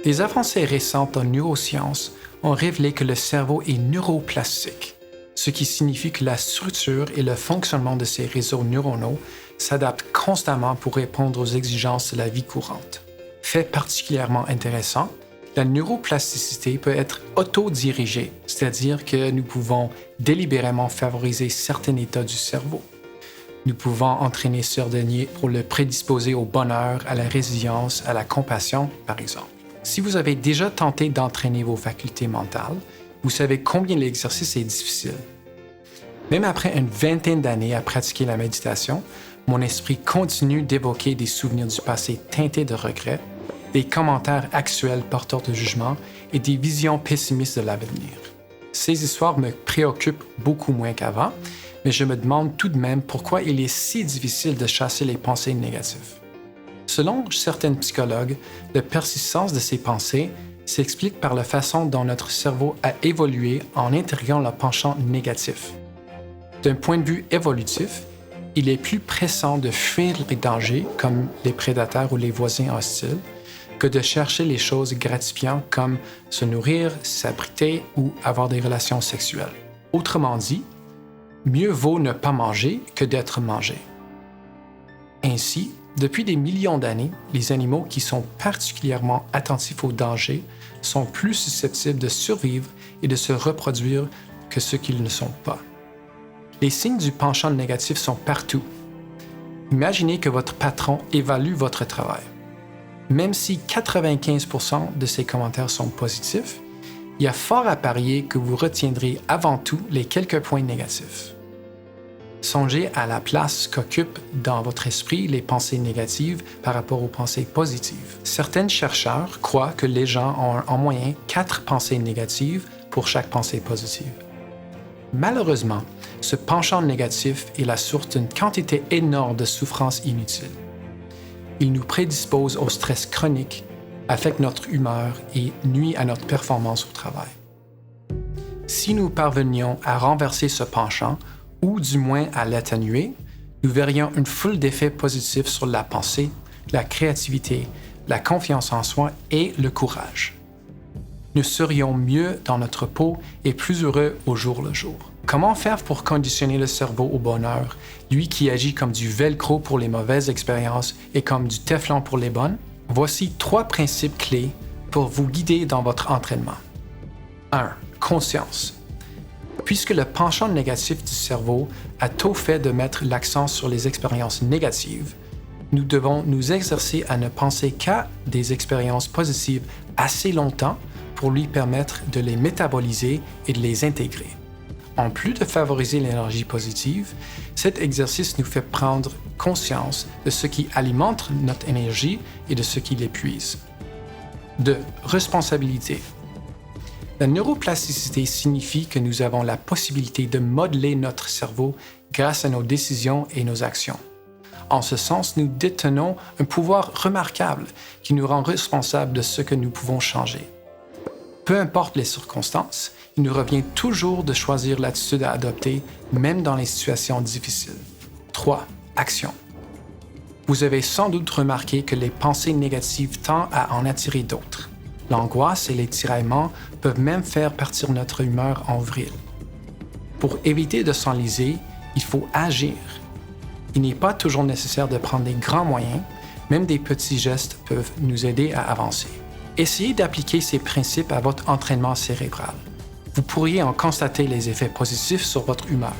Des avancées récentes en neurosciences ont révélé que le cerveau est neuroplastique, ce qui signifie que la structure et le fonctionnement de ces réseaux neuronaux s'adaptent constamment pour répondre aux exigences de la vie courante. Fait particulièrement intéressant, la neuroplasticité peut être autodirigée, c'est-à-dire que nous pouvons délibérément favoriser certains états du cerveau. Nous pouvons entraîner ce dernier pour le prédisposer au bonheur, à la résilience, à la compassion, par exemple. Si vous avez déjà tenté d'entraîner vos facultés mentales, vous savez combien l'exercice est difficile. Même après une vingtaine d'années à pratiquer la méditation, mon esprit continue d'évoquer des souvenirs du passé teintés de regrets, des commentaires actuels porteurs de jugement et des visions pessimistes de l'avenir. Ces histoires me préoccupent beaucoup moins qu'avant, mais je me demande tout de même pourquoi il est si difficile de chasser les pensées négatives. Selon certains psychologues, la persistance de ces pensées s'explique par la façon dont notre cerveau a évolué en intégrant le penchant négatif. D'un point de vue évolutif, il est plus pressant de fuir les dangers, comme les prédateurs ou les voisins hostiles, que de chercher les choses gratifiantes comme se nourrir, s'abriter ou avoir des relations sexuelles. Autrement dit, mieux vaut ne pas manger que d'être mangé. Ainsi, depuis des millions d'années, les animaux qui sont particulièrement attentifs aux dangers sont plus susceptibles de survivre et de se reproduire que ceux qui ne le sont pas. Les signes du penchant négatif sont partout. Imaginez que votre patron évalue votre travail. Même si 95% de ses commentaires sont positifs, il y a fort à parier que vous retiendrez avant tout les quelques points négatifs. Songez à la place qu'occupent dans votre esprit les pensées négatives par rapport aux pensées positives. Certains chercheurs croient que les gens ont en moyenne 4 pensées négatives pour chaque pensée positive. Malheureusement, ce penchant négatif est la source d'une quantité énorme de souffrances inutiles. Il nous prédispose au stress chronique, affecte notre humeur et nuit à notre performance au travail. Si nous parvenions à renverser ce penchant, ou du moins à l'atténuer, nous verrions une foule d'effets positifs sur la pensée, la créativité, la confiance en soi et le courage. Nous serions mieux dans notre peau et plus heureux au jour le jour. Comment faire pour conditionner le cerveau au bonheur, lui qui agit comme du velcro pour les mauvaises expériences et comme du téflon pour les bonnes? Voici 3 principes clés pour vous guider dans votre entraînement. 1. Conscience. Puisque le penchant négatif du cerveau a tôt fait de mettre l'accent sur les expériences négatives, nous devons nous exercer à ne penser qu'à des expériences positives assez longtemps pour lui permettre de les métaboliser et de les intégrer. En plus de favoriser l'énergie positive, cet exercice nous fait prendre conscience de ce qui alimente notre énergie et de ce qui l'épuise. 2. Responsabilité. La neuroplasticité signifie que nous avons la possibilité de modeler notre cerveau grâce à nos décisions et nos actions. En ce sens, nous détenons un pouvoir remarquable qui nous rend responsables de ce que nous pouvons changer. Peu importe les circonstances, il nous revient toujours de choisir l'attitude à adopter, même dans les situations difficiles. 3. Action. Vous avez sans doute remarqué que les pensées négatives tendent à en attirer d'autres. L'angoisse et les tiraillements peuvent même faire partir notre humeur en vrille. Pour éviter de s'enliser, il faut agir. Il n'est pas toujours nécessaire de prendre des grands moyens, même des petits gestes peuvent nous aider à avancer. Essayez d'appliquer ces principes à votre entraînement cérébral. Vous pourriez en constater les effets positifs sur votre humeur.